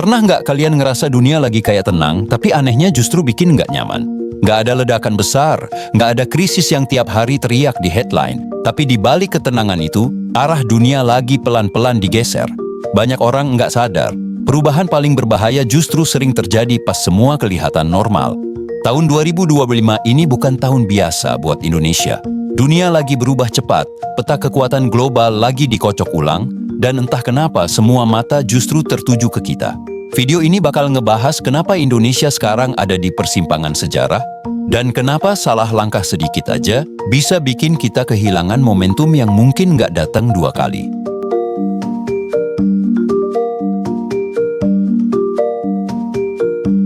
Pernah nggak kalian ngerasa dunia lagi kayak tenang, tapi anehnya justru bikin nggak nyaman? Nggak ada ledakan besar, nggak ada krisis yang tiap hari teriak di headline. Tapi di balik ketenangan itu, arah dunia lagi pelan-pelan digeser. Banyak orang nggak sadar, perubahan paling berbahaya justru sering terjadi pas semua kelihatan normal. Tahun 2025 ini bukan tahun biasa buat Indonesia. Dunia lagi berubah cepat, peta kekuatan global lagi dikocok ulang, dan entah kenapa semua mata justru tertuju ke kita. Video ini bakal ngebahas kenapa Indonesia sekarang ada di persimpangan sejarah, dan kenapa salah langkah sedikit aja bisa bikin kita kehilangan momentum yang mungkin nggak datang dua kali.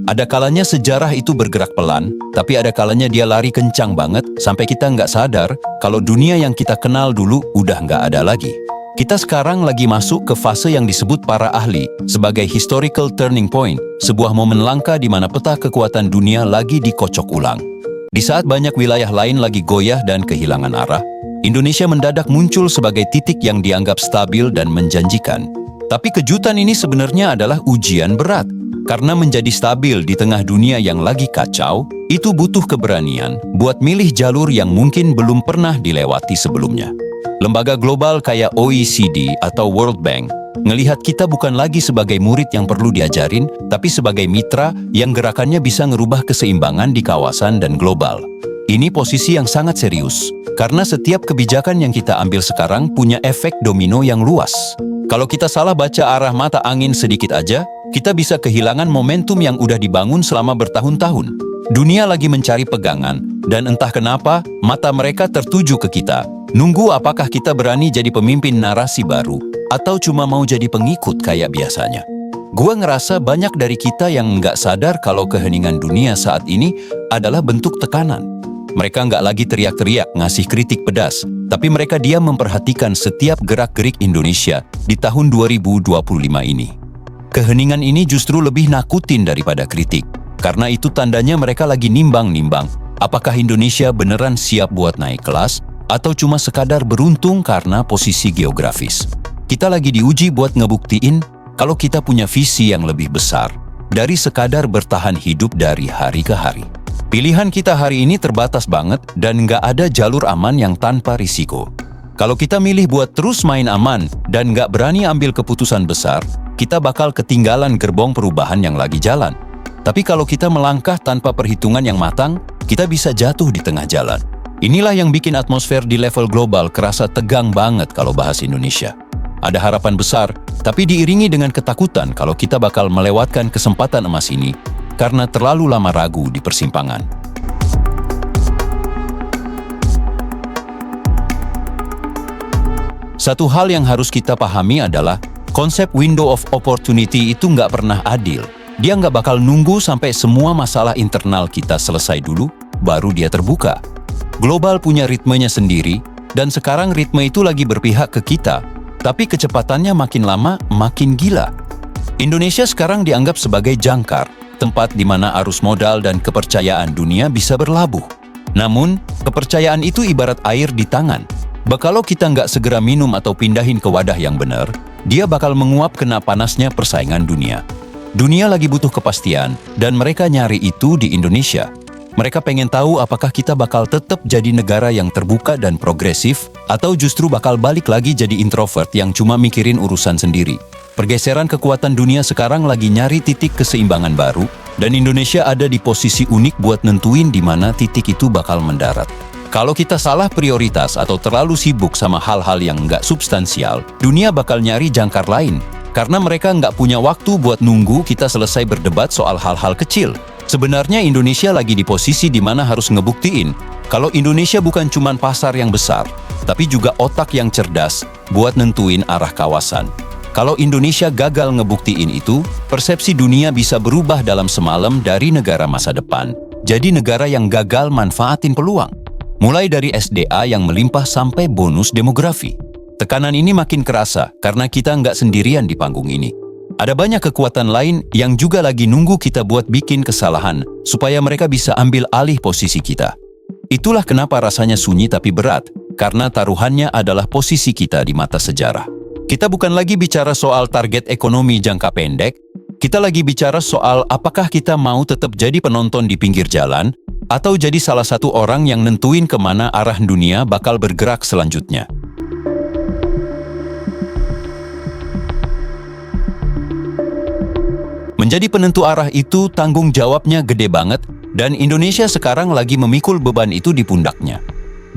Ada kalanya sejarah itu bergerak pelan, tapi ada kalanya dia lari kencang banget sampai kita nggak sadar kalau dunia yang kita kenal dulu udah nggak ada lagi. Kita sekarang lagi masuk ke fase yang disebut para ahli sebagai historical turning point, sebuah momen langka di mana peta kekuatan dunia lagi dikocok ulang. Di saat banyak wilayah lain lagi goyah dan kehilangan arah, Indonesia mendadak muncul sebagai titik yang dianggap stabil dan menjanjikan. Tapi kejutan ini sebenarnya adalah ujian berat, karena menjadi stabil di tengah dunia yang lagi kacau, itu butuh keberanian buat milih jalur yang mungkin belum pernah dilewati sebelumnya. Lembaga global kayak OECD atau World Bank ngelihat kita bukan lagi sebagai murid yang perlu diajarin, tapi sebagai mitra yang gerakannya bisa ngerubah keseimbangan di kawasan dan global. Ini posisi yang sangat serius, karena setiap kebijakan yang kita ambil sekarang punya efek domino yang luas. Kalau kita salah baca arah mata angin sedikit aja, kita bisa kehilangan momentum yang udah dibangun selama bertahun-tahun. Dunia lagi mencari pegangan, dan entah kenapa mata mereka tertuju ke kita. Nunggu apakah kita berani jadi pemimpin narasi baru, atau cuma mau jadi pengikut kayak biasanya. Gua ngerasa banyak dari kita yang nggak sadar kalau keheningan dunia saat ini adalah bentuk tekanan. Mereka nggak lagi teriak-teriak ngasih kritik pedas, tapi mereka diam memperhatikan setiap gerak-gerik Indonesia di tahun 2025 ini. Keheningan ini justru lebih nakutin daripada kritik, karena itu tandanya mereka lagi nimbang-nimbang apakah Indonesia beneran siap buat naik kelas, atau cuma sekadar beruntung karena posisi geografis. Kita lagi diuji buat ngebuktiin kalau kita punya visi yang lebih besar dari sekadar bertahan hidup dari hari ke hari. Pilihan kita hari ini terbatas banget dan nggak ada jalur aman yang tanpa risiko. Kalau kita milih buat terus main aman dan nggak berani ambil keputusan besar, kita bakal ketinggalan gerbong perubahan yang lagi jalan. Tapi kalau kita melangkah tanpa perhitungan yang matang, kita bisa jatuh di tengah jalan. Inilah yang bikin atmosfer di level global kerasa tegang banget kalau bahas Indonesia. Ada harapan besar, tapi diiringi dengan ketakutan kalau kita bakal melewatkan kesempatan emas ini karena terlalu lama ragu di persimpangan. Satu hal yang harus kita pahami adalah konsep window of opportunity itu nggak pernah adil. Dia nggak bakal nunggu sampai semua masalah internal kita selesai dulu, baru dia terbuka. Global punya ritmenya sendiri, dan sekarang ritme itu lagi berpihak ke kita, tapi kecepatannya makin lama makin gila. Indonesia sekarang dianggap sebagai jangkar, tempat di mana arus modal dan kepercayaan dunia bisa berlabuh. Namun, kepercayaan itu ibarat air di tangan. Kalau kita nggak segera minum atau pindahin ke wadah yang benar, dia bakal menguap kena panasnya persaingan dunia. Dunia lagi butuh kepastian, dan mereka nyari itu di Indonesia. Mereka pengen tahu apakah kita bakal tetap jadi negara yang terbuka dan progresif, atau justru bakal balik lagi jadi introvert yang cuma mikirin urusan sendiri. Pergeseran kekuatan dunia sekarang lagi nyari titik keseimbangan baru, dan Indonesia ada di posisi unik buat nentuin di mana titik itu bakal mendarat. Kalau kita salah prioritas atau terlalu sibuk sama hal-hal yang nggak substansial, dunia bakal nyari jangkar lain, karena mereka nggak punya waktu buat nunggu kita selesai berdebat soal hal-hal kecil. Sebenarnya Indonesia lagi di posisi di mana harus ngebuktiin kalau Indonesia bukan cuma pasar yang besar, tapi juga otak yang cerdas buat nentuin arah kawasan. Kalau Indonesia gagal ngebuktiin itu, persepsi dunia bisa berubah dalam semalam dari negara masa depan jadi negara yang gagal manfaatin peluang. Mulai dari SDA yang melimpah sampai bonus demografi. Tekanan ini makin kerasa karena kita nggak sendirian di panggung ini. Ada banyak kekuatan lain yang juga lagi nunggu kita buat bikin kesalahan supaya mereka bisa ambil alih posisi kita. Itulah kenapa rasanya sunyi tapi berat, karena taruhannya adalah posisi kita di mata sejarah. Kita bukan lagi bicara soal target ekonomi jangka pendek, Kita lagi bicara soal apakah kita mau tetap jadi penonton di pinggir jalan atau jadi salah satu orang yang nentuin kemana arah dunia bakal bergerak selanjutnya. Menjadi penentu arah itu tanggung jawabnya gede banget dan Indonesia sekarang lagi memikul beban itu di pundaknya.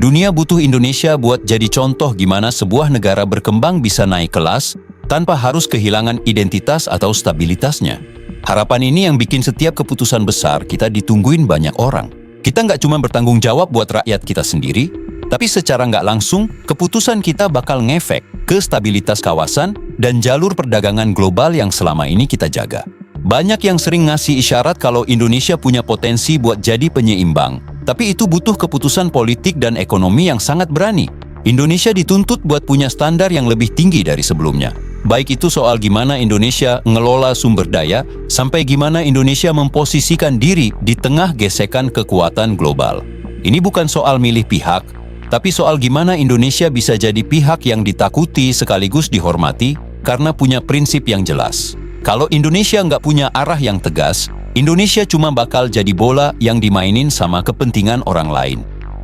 Dunia butuh Indonesia buat jadi contoh gimana sebuah negara berkembang bisa naik kelas tanpa harus kehilangan identitas atau stabilitasnya. Harapan ini yang bikin setiap keputusan besar kita ditungguin banyak orang. Kita nggak cuma bertanggung jawab buat rakyat kita sendiri, tapi secara nggak langsung, keputusan kita bakal ngefek ke stabilitas kawasan dan jalur perdagangan global yang selama ini kita jaga. Banyak yang sering ngasih isyarat kalau Indonesia punya potensi buat jadi penyeimbang, tapi itu butuh keputusan politik dan ekonomi yang sangat berani. Indonesia dituntut buat punya standar yang lebih tinggi dari sebelumnya. Baik itu soal gimana Indonesia ngelola sumber daya, sampai gimana Indonesia memposisikan diri di tengah gesekan kekuatan global. Ini bukan soal milih pihak, tapi soal gimana Indonesia bisa jadi pihak yang ditakuti sekaligus dihormati karena punya prinsip yang jelas. Kalau Indonesia nggak punya arah yang tegas, Indonesia cuma bakal jadi bola yang dimainin sama kepentingan orang lain.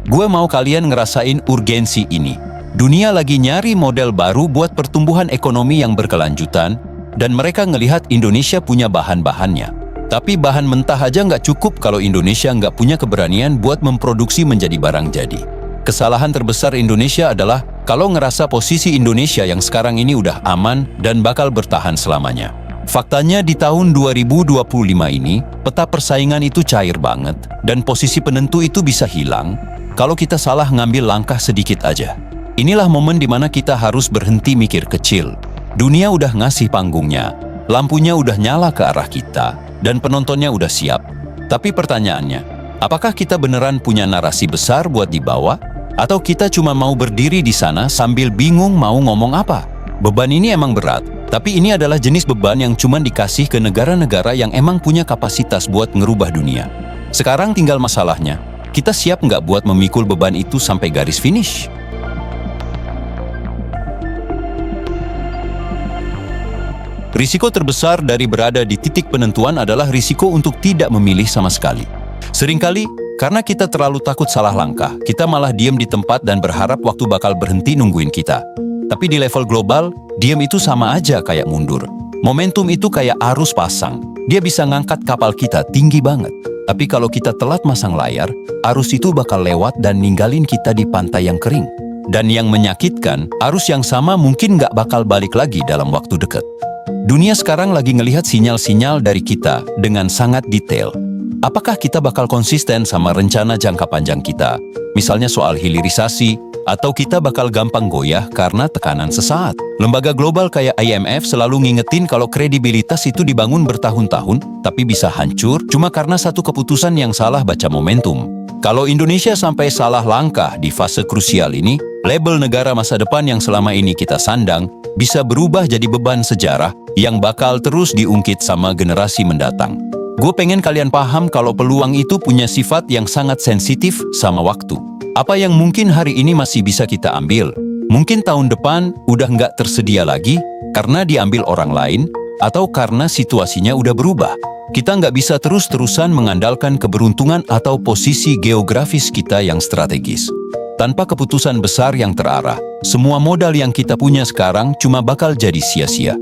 Gue mau kalian ngerasain urgensi ini. Dunia lagi nyari model baru buat pertumbuhan ekonomi yang berkelanjutan, dan mereka ngelihat Indonesia punya bahan-bahannya. Tapi bahan mentah aja nggak cukup kalau Indonesia nggak punya keberanian buat memproduksi menjadi barang jadi. Kesalahan terbesar Indonesia adalah kalau ngerasa posisi Indonesia yang sekarang ini udah aman dan bakal bertahan selamanya. Faktanya di tahun 2025 ini, peta persaingan itu cair banget, dan posisi penentu itu bisa hilang kalau kita salah ngambil langkah sedikit aja. Inilah momen di mana kita harus berhenti mikir kecil. Dunia udah ngasih panggungnya, lampunya udah nyala ke arah kita, dan penontonnya udah siap. Tapi pertanyaannya, apakah kita beneran punya narasi besar buat dibawa? Atau kita cuma mau berdiri di sana sambil bingung mau ngomong apa? Beban ini emang berat, tapi ini adalah jenis beban yang cuma dikasih ke negara-negara yang emang punya kapasitas buat ngerubah dunia. Sekarang tinggal masalahnya, kita siap nggak buat memikul beban itu sampai garis finish? Risiko terbesar dari berada di titik penentuan adalah risiko untuk tidak memilih sama sekali. Seringkali, karena kita terlalu takut salah langkah, kita malah diam di tempat dan berharap waktu bakal berhenti nungguin kita. Tapi di level global, diam itu sama aja kayak mundur. Momentum itu kayak arus pasang. Dia bisa ngangkat kapal kita tinggi banget. Tapi kalau kita telat masang layar, arus itu bakal lewat dan ninggalin kita di pantai yang kering. Dan yang menyakitkan, arus yang sama mungkin nggak bakal balik lagi dalam waktu dekat. Dunia sekarang lagi ngelihat sinyal-sinyal dari kita dengan sangat detail. Apakah kita bakal konsisten sama rencana jangka panjang kita? Misalnya soal hilirisasi, atau kita bakal gampang goyah karena tekanan sesaat? Lembaga global kayak IMF selalu ngingetin kalau kredibilitas itu dibangun bertahun-tahun, tapi bisa hancur cuma karena satu keputusan yang salah baca momentum. Kalau Indonesia sampai salah langkah di fase krusial ini, label negara masa depan yang selama ini kita sandang bisa berubah jadi beban sejarah yang bakal terus diungkit sama generasi mendatang. Gue pengen kalian paham kalau peluang itu punya sifat yang sangat sensitif sama waktu. Apa yang mungkin hari ini masih bisa kita ambil, mungkin tahun depan udah nggak tersedia lagi karena diambil orang lain atau karena situasinya udah berubah. Kita nggak bisa terus-terusan mengandalkan keberuntungan atau posisi geografis kita yang strategis. Tanpa keputusan besar yang terarah, semua modal yang kita punya sekarang cuma bakal jadi sia-sia.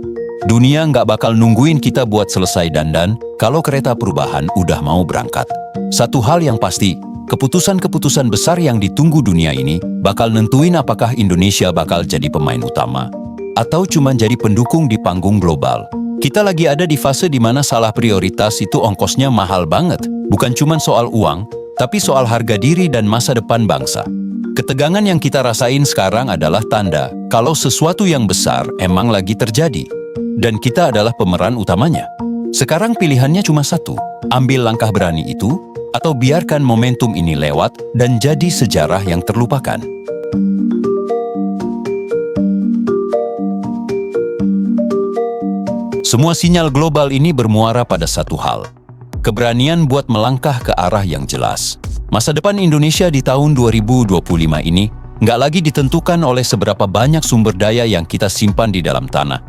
Dunia nggak bakal nungguin kita buat selesai dandan kalau kereta perubahan udah mau berangkat. Satu hal yang pasti, keputusan-keputusan besar yang ditunggu dunia ini bakal nentuin apakah Indonesia bakal jadi pemain utama atau cuma jadi pendukung di panggung global. Kita lagi ada di fase di mana salah prioritas itu ongkosnya mahal banget. Bukan cuma soal uang, tapi soal harga diri dan masa depan bangsa. Ketegangan yang kita rasain sekarang adalah tanda kalau sesuatu yang besar emang lagi terjadi. Dan kita adalah pemeran utamanya. Sekarang pilihannya cuma satu, ambil langkah berani itu, atau biarkan momentum ini lewat dan jadi sejarah yang terlupakan. Semua sinyal global ini bermuara pada satu hal, keberanian buat melangkah ke arah yang jelas. Masa depan Indonesia di tahun 2025 ini nggak lagi ditentukan oleh seberapa banyak sumber daya yang kita simpan di dalam tanah,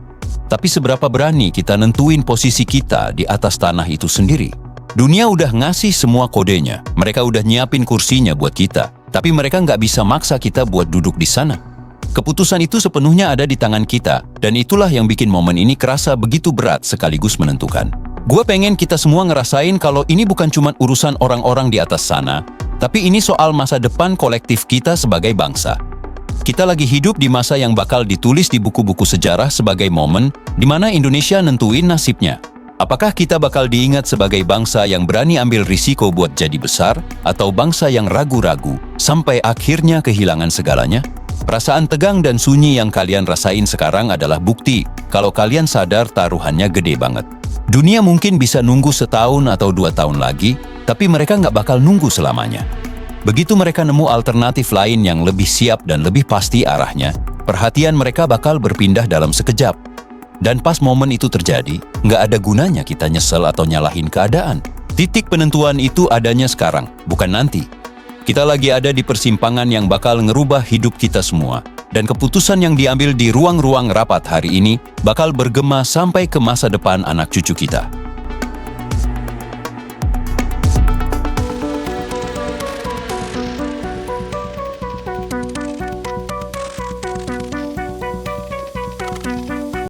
Tapi seberapa berani kita nentuin posisi kita di atas tanah itu sendiri? Dunia udah ngasih semua kodenya, mereka udah nyiapin kursinya buat kita, tapi mereka nggak bisa maksa kita buat duduk di sana. Keputusan itu sepenuhnya ada di tangan kita, dan itulah yang bikin momen ini kerasa begitu berat sekaligus menentukan. Gue pengen kita semua ngerasain kalau ini bukan cuma urusan orang-orang di atas sana, tapi ini soal masa depan kolektif kita sebagai bangsa. Kita lagi hidup di masa yang bakal ditulis di buku-buku sejarah sebagai momen di mana Indonesia nentuin nasibnya. Apakah kita bakal diingat sebagai bangsa yang berani ambil risiko buat jadi besar, atau bangsa yang ragu-ragu sampai akhirnya kehilangan segalanya? Perasaan tegang dan sunyi yang kalian rasain sekarang adalah bukti kalau kalian sadar taruhannya gede banget. Dunia mungkin bisa nunggu setahun atau 2 tahun lagi, tapi mereka nggak bakal nunggu selamanya. Begitu mereka nemu alternatif lain yang lebih siap dan lebih pasti arahnya, perhatian mereka bakal berpindah dalam sekejap. Dan pas momen itu terjadi, nggak ada gunanya kita nyesel atau nyalahin keadaan. Titik penentuan itu adanya sekarang, bukan nanti. Kita lagi ada di persimpangan yang bakal ngerubah hidup kita semua. Dan keputusan yang diambil di ruang-ruang rapat hari ini bakal bergema sampai ke masa depan anak cucu kita.